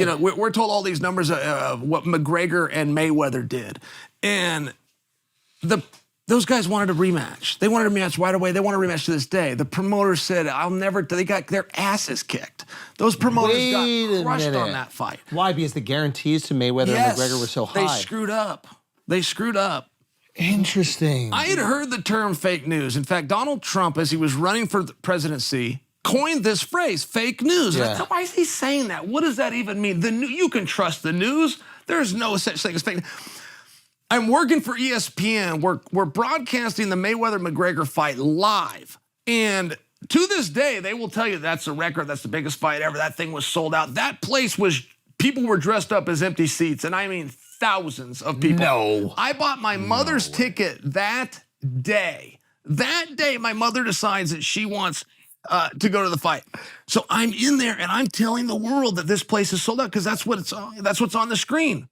You know, we're told all these numbers of what McGregor and Mayweather did. And those guys wanted a rematch. They wanted a rematch right away. They want a rematch to this day. The promoters said, they got their asses kicked. Those promoters got crushed on that fight. Why? Because the guarantees to Mayweather and McGregor were so high. They screwed up. They screwed up. Interesting. I had heard the term fake news. In fact, Donald Trump, as he was running for the presidency, coined this phrase, fake news. And I thought, why is he saying that? What does that even mean? You can trust the news. There's no such thing as fake news. I'm working for ESPN. We're broadcasting the Mayweather-McGregor fight live. And to this day, they will tell you that's a record. That's the biggest fight ever. That thing was sold out. That place people were dressed up as empty seats. And I mean thousands of people. No. I bought my mother's ticket that day. That day, my mother decides that she wants to go to the fight. So I'm in there and I'm telling the world that this place is sold out because that's what's on the screen.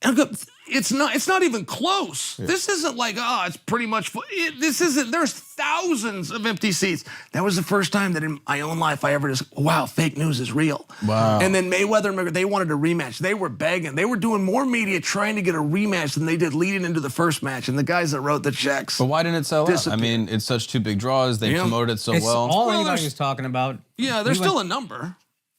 And I go, it's not even close. Yeah. This isn't like, it's pretty much full. There's thousands of empty seats. That was the first time that in my own life I ever just, wow, fake news is real. Wow. And then Mayweather, they wanted a rematch. They were begging. They were doing more media trying to get a rematch than they did leading into the first match. And the guys that wrote the checks. But why didn't it sell out? I mean, it's such two big draws. They promoted it so well. All anybody's talking about. Yeah, there's still a number.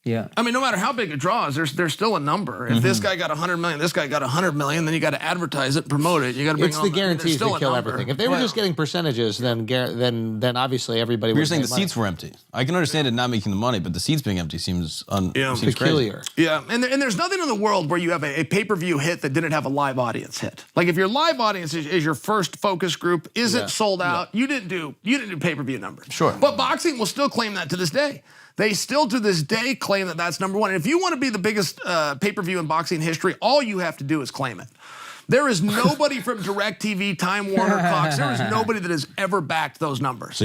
Yeah. I mean, no matter how big it draws, there's still a number. If this guy got 100 million, this guy got 100 million, then you got to advertise it, promote it. You got to bring. It's the guarantees that kill everything. If they were just getting percentages, then obviously everybody would. You're saying the seats were empty. I can understand it not making the money, but the seats being empty seems peculiar. Crazy. Yeah, and there's nothing in the world where you have a pay-per-view hit that didn't have a live audience hit. Like if your live audience is your first focus group, isn't sold out, you didn't do pay-per-view numbers. Sure. But boxing will still claim that to this day. They still to this day claim that that's number one. And if you want to be the biggest pay-per-view in boxing history, all you have to do is claim it. There is nobody from DirecTV, Time Warner, Cox. There is nobody that has ever backed those numbers. So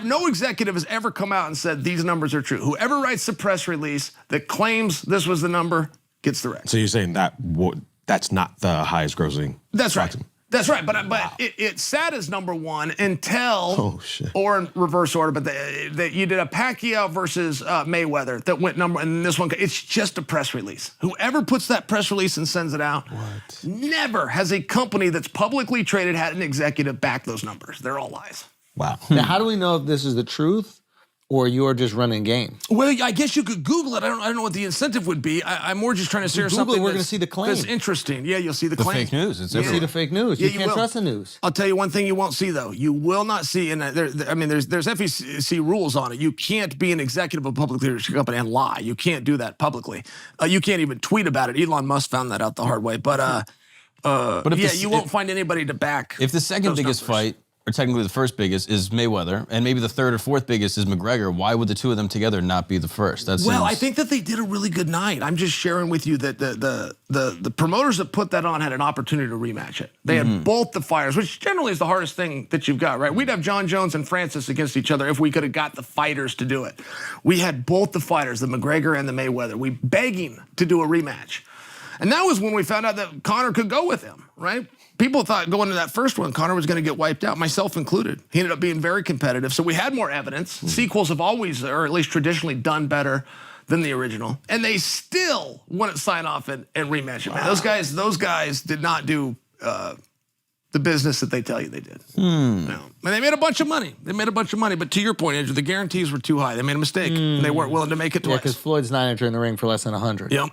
no executive has ever come out and said these numbers are true. Whoever writes the press release that claims this was the number gets the record. So you're saying that's not the highest grossing? That's right. That's right, but it sat as number one until, or in reverse order, but you did a Pacquiao versus Mayweather that went number, and this one, it's just a press release. Whoever puts that press release and sends it out, never has a company that's publicly traded had an executive back those numbers. They're all lies. Wow. Now, how do we know if this is the truth? Or you're just running game? Well, I guess you could Google it. I don't know what the incentive would be. I'm more just trying to share something. We're going to see the claim. That's interesting. Yeah, you'll see the claim. Fake news. It's you'll see the fake news. Yeah, you can't trust the news. I'll tell you one thing you won't see though. You will not see, and there's FEC rules on it. You can't be an executive of a public leadership company and lie. You can't do that publicly. You can't even tweet about it. Elon Musk found that out the hard way. But you won't find anybody to back. If the second biggest fight, or technically the first biggest, is Mayweather, and maybe the third or fourth biggest is McGregor, why would the two of them together not be the first? Well, I think that they did a really good night. I'm just sharing with you that the promoters that put that on had an opportunity to rematch it. They had both the fighters, which generally is the hardest thing that you've got, right? We'd have John Jones and Francis against each other if we could have got the fighters to do it. We had both the fighters, the McGregor and the Mayweather. We begging to do a rematch. And that was when we found out that Conor could go with him, right? People thought going to that first one, Conor was going to get wiped out, myself included. He ended up being very competitive. So we had more evidence. Sequels have always, or at least traditionally, done better than the original. And they still wouldn't sign off and rematch it. Man, those guys did not do the business that they tell you they did. No. And they made a bunch of money. But to your point, Andrew, the guarantees were too high. They made a mistake. And they weren't willing to make it twice. Yeah, because Floyd's not entering the ring for less than 100. Yep.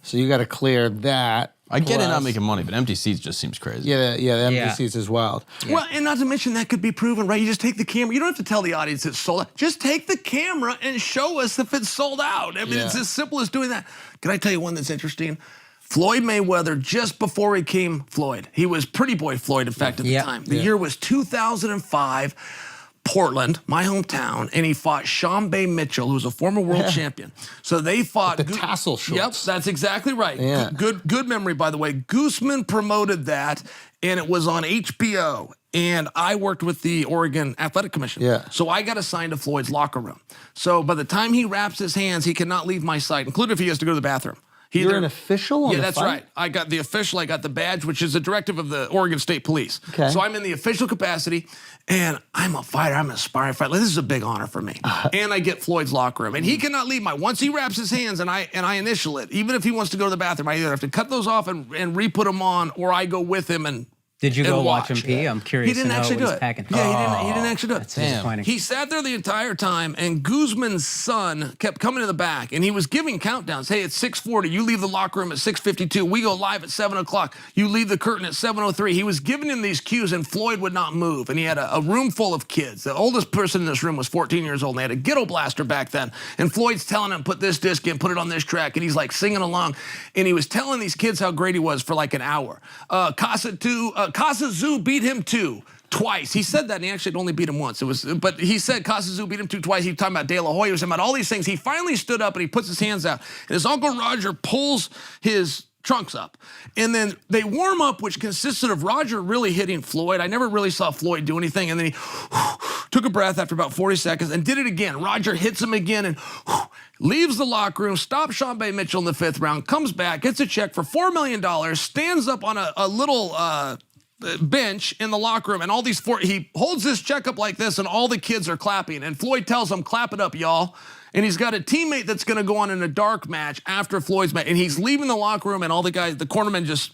So you got to clear that. I get it not making money, but empty seats just seems crazy. Yeah, the empty seats is wild. Yeah. Well, and not to mention that could be proven, right? You just take the camera. You don't have to tell the audience it's sold out. Just take the camera and show us if it's sold out. I mean, it's as simple as doing that. Can I tell you one that's interesting? Floyd Mayweather, just before he came Floyd, he was Pretty Boy Floyd, in fact, at the time. The year was 2005. Portland, my hometown, and he fought Shambe Mitchell, who was a former world champion. So they fought the tassel Schulz. Yep, that's exactly right. Yeah. Good memory, by the way. Gooseman promoted that, and it was on HBO. And I worked with the Oregon Athletic Commission. Yeah. So I got assigned to Floyd's locker room. So by the time he wraps his hands, he cannot leave my sight, including if he has to go to the bathroom. You're an official on Yeah, the that's fight? right. I got the official. I got the badge, which is a directive of the Oregon State Police. Okay. So I'm in the official capacity, and I'm a fighter. I'm an aspiring fighter. This is a big honor for me. And I get Floyd's locker room, and he cannot leave once he wraps his hands and I initial it. Even if he wants to go to the bathroom, I either have to cut those off and re-put them on, or I go with him and. Did you and go watch him pee? Yeah. I'm curious He didn't to know actually what do he's it. packing. Yeah, he didn't actually do it. That's disappointing. He sat there the entire time, and Guzman's son kept coming to the back, and he was giving countdowns. Hey, it's 6:40. You leave the locker room at 6:52. We go live at 7 o'clock. You leave the curtain at 7:03. He was giving him these cues, and Floyd would not move. And he had a room full of kids. The oldest person in this room was 14 years old, and they had a ghetto blaster back then. And Floyd's telling him, put this disc in, put it on this track, and he's like singing along. And he was telling these kids how great he was for like an hour. Casa Zoo beat him twice. He said that, and he actually only beat him once. But he said Casazu beat him twice. He was talking about De La Hoya. He was talking about all these things. He finally stood up, and he puts his hands out. And his Uncle Roger pulls his trunks up. And then they warm up, which consisted of Roger really hitting Floyd. I never really saw Floyd do anything. And then he took a breath after about 40 seconds and did it again. Roger hits him again and leaves the locker room, stops Sean Bay Mitchell in the 5th round, comes back, gets a check for $4 million, stands up on a little bench in the locker room, and all these he holds this check up like this, and all the kids are clapping, and Floyd tells them, clap it up, y'all. And he's got a teammate that's going to go on in a dark match after Floyd's match, and he's leaving the locker room, and all the guys, the cornermen, just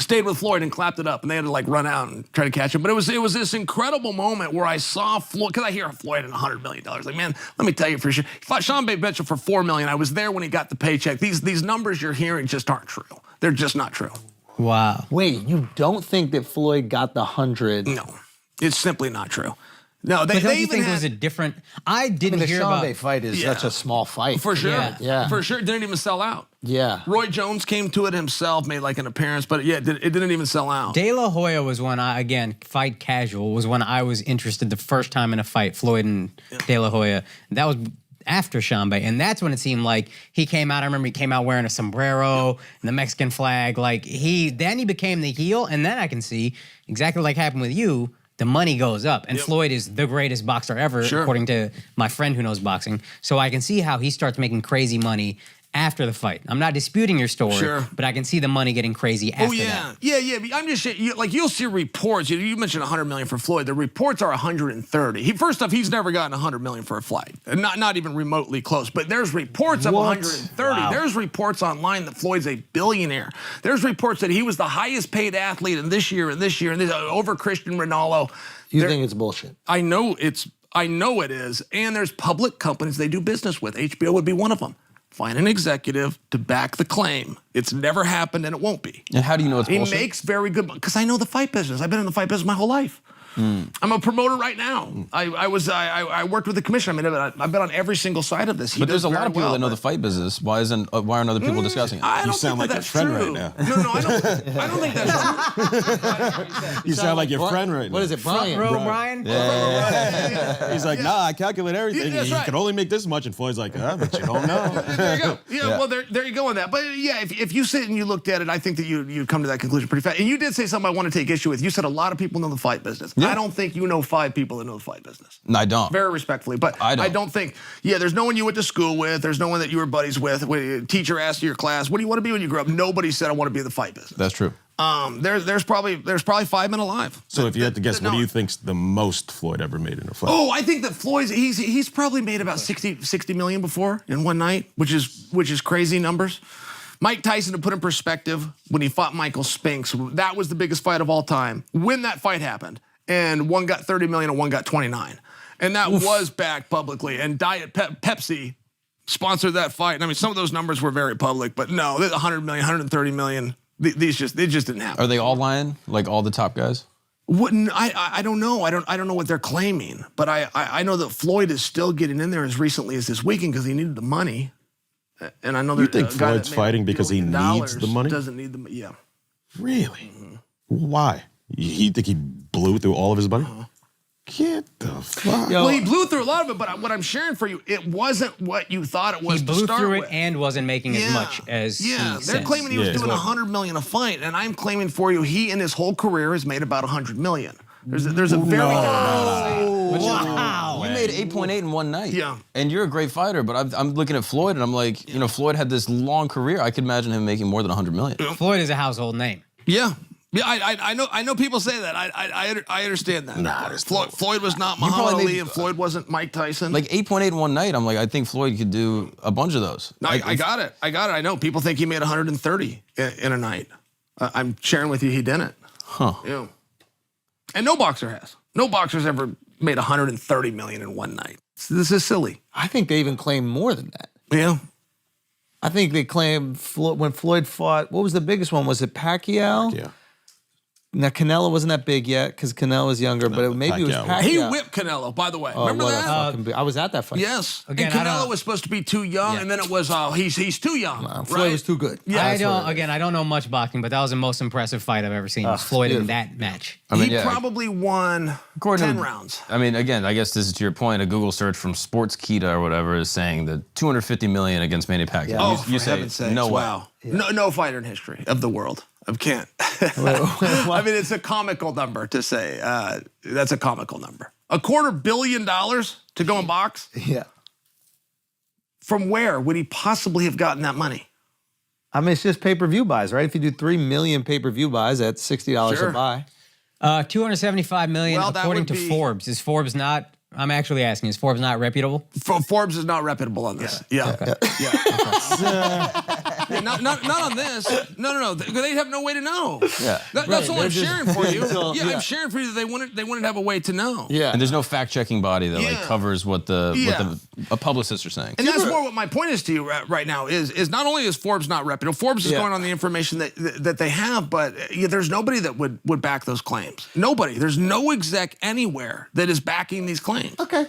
stayed with Floyd and clapped it up, and they had to like run out and try to catch him. But it was this incredible moment where I saw Floyd, because I hear Floyd and $100 million. Like, man, let me tell you for sure, he fought Sean Bay Mitchell for $4 million. I was there when he got the paycheck. These numbers you're hearing just aren't true. They're just not true. Wow. Wait, you don't think that Floyd got the 100? No, it's simply not true. No, But don't they you even think it had, was a different? I didn't The hear Sean about. Bay fight is Yeah. such a small fight. for sure, Yeah. for sure. It didn't even sell out. Yeah. Roy Jones came to it himself, made like an appearance, but yeah, it didn't even sell out. De La Hoya was when fight casual was when I was interested the first time in a fight, Floyd and De La Hoya. That was after Sean Bay, and that's when it seemed like he came out. I remember he came out wearing a sombrero and the Mexican flag. Like then he became the heel, and then I can see exactly like happened with you. The money goes up, and Floyd is the greatest boxer ever, according to my friend who knows boxing. So I can see how he starts making crazy money after the fight. I'm not disputing your story, but I can see the money getting crazy after that. Yeah. But I'm just saying, like you'll see reports. You mentioned $100 million for Floyd. The reports are 130. First off, he's never gotten $100 million for a fight, not even remotely close. But there's reports of 130. Wow. There's reports online that Floyd's a billionaire. There's reports that he was the highest paid athlete in this year and this over Cristiano Ronaldo. You think it's bullshit? I know it is. And there's public companies they do business with. HBO would be one of them. Find an executive to back the claim. It's never happened, and it won't be. And how do you know it's bullshit? He makes very good, because I know the fight business. I've been in the fight business my whole life. I'm a promoter right now. I worked with the commission. I mean, I've been on every single side of this. But there's a lot of people that know the fight business. Why aren't other people discussing it? I don't You sound think like your friend right now. No, I don't think that's true. You sound like your friend right now. What is it, Brian? Brian? He's like, nah, I calculate everything. That's You right. can only make this much. And Floyd's like, but you don't know. There you go. Yeah, well, there you go on that. But yeah, if you sit and you looked at it, I think that you'd come to that conclusion pretty fast. And you did say something I want to take issue with. You said a lot of people know the fight business. Yeah. I don't think you know 5 people that know the fight business. No, I don't. Very respectfully. But I don't think, there's no one you went to school with. There's no one that you were buddies with. When a teacher asked your class, what do you want to be when you grow up? Nobody said, I want to be in the fight business. That's true. There's probably 5 men alive. So if you had to guess, what do you think's the most Floyd ever made in a fight? Oh, I think that Floyd's he's probably made about 60 million before in one night, which is crazy numbers. Mike Tyson, to put in perspective, when he fought Michael Spinks, that was the biggest fight of all time. When that fight happened, and one got 30 million and one got 29. And that was backed publicly. And Diet Pepsi sponsored that fight. And I mean, some of those numbers were very public, but no, 100 million, 130 million, they just didn't happen. Are they all lying? Like all the top guys? I don't know. I don't know what they're claiming, but I know that Floyd is still getting in there as recently as this weekend because he needed the money. And I know that You think Floyd's fighting because he needs the money? Doesn't need the money. Yeah. Really? Why? You think he blew through all of his money? Get the fuck. Well, he blew through a lot of it, but what I'm sharing for you, it wasn't what you thought it was He to blew start through it with. and wasn't making as much as he they're says. claiming he was doing 100 million a fight, and I'm claiming for you, he in his whole career has made about 100 million. There's a very Wow. made 8.8 in one night. Yeah. And you're a great fighter, but I'm looking at Floyd and I'm like, you know, Floyd had this long career. I could imagine him making more than 100 million. Floyd is a household name. Yeah. Yeah, I know people say that. I understand that. Nah, Floyd was not Muhammad Ali, and Floyd wasn't Mike Tyson. Like 8.8 in one night. I'm like, I think Floyd could do a bunch of those. No, I got it. I know people think he made 130 in a night. I'm sharing with you, he didn't. Huh. Yeah. And no boxer has. No boxer's ever made 130 million in one night. This is silly. I think they even claim more than that. Yeah. I think they claim when Floyd fought, what was the biggest one? Was it Pacquiao? Yeah. Now, Canelo wasn't that big yet because Canelo was younger, but maybe it was Pacquiao. Pacquiao. He whipped Canelo, by the way. Remember what a that? fucking I was at that fight. Yes. Again, and I Canelo don't- was supposed to be too young, and then it was, he's too young. Floyd right? was too good. Yeah, I that's what don't. Again, I don't know much boxing, but that was the most impressive fight I've ever seen. Was Floyd in that match? I mean, he yeah. probably won According 10 to- rounds. I mean, again, I guess this is to your point. A Google search from Sportskeeda or whatever is saying that 250 million against Manny Pacquiao. Yeah. Oh, you for say heaven's sakes, no way. wow. No fighter in history of the world. I can't. I mean, it's a comical number to say. That's a comical number. $250 million to go and box? Yeah. From where would he possibly have gotten that money? I mean, it's just pay-per-view buys, right? If you do 3 million pay-per-view buys, that's $60 Sure. a buy. 275 million Well, that according would to be- Forbes. Is Forbes not? I'm actually asking. Is Forbes not reputable? Forbes is not reputable on this. Yeah. Yeah, not on this. No. They have no way to know. Yeah. That's all I'm sharing for you. Yeah. I'm sharing for you that they wouldn't have a way to know. Yeah. And there's no fact-checking body that like Yeah. covers what the Yeah. publicists are saying. And that's more what my point is to you right now is not only is Forbes not reputable, Forbes is Yeah. going on the information that they have, but there's nobody that would back those claims. Nobody. There's no exec anywhere that is backing these claims. Okay.